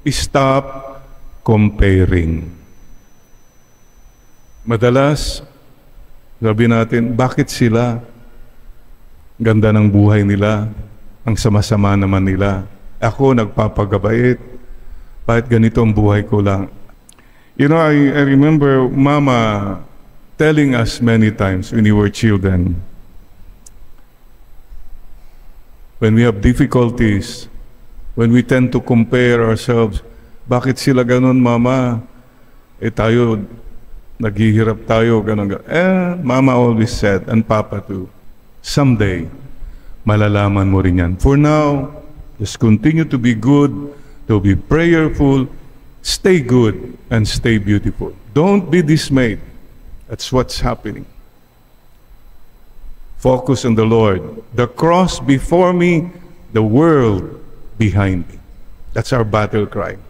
Stop comparing. Madalas, sabi natin, bakit sila? Ganda ng buhay nila, ang sama-sama naman nila. Ako nagpapagabait, bakit ganito ang buhay ko lang? You know, I remember Mama telling us many times when we were children, when we have difficulties, when we tend to compare ourselves, bakit sila ganun, Mama? Tayo, naghihirap tayo, ganun. Mama always said, and Papa too, someday, malalaman mo rin yan. For now, just continue to be good, to be prayerful, stay good, and stay beautiful. Don't be dismayed. That's what's happening. Focus on the Lord. The cross before me, the world behind me. That's our battle cry.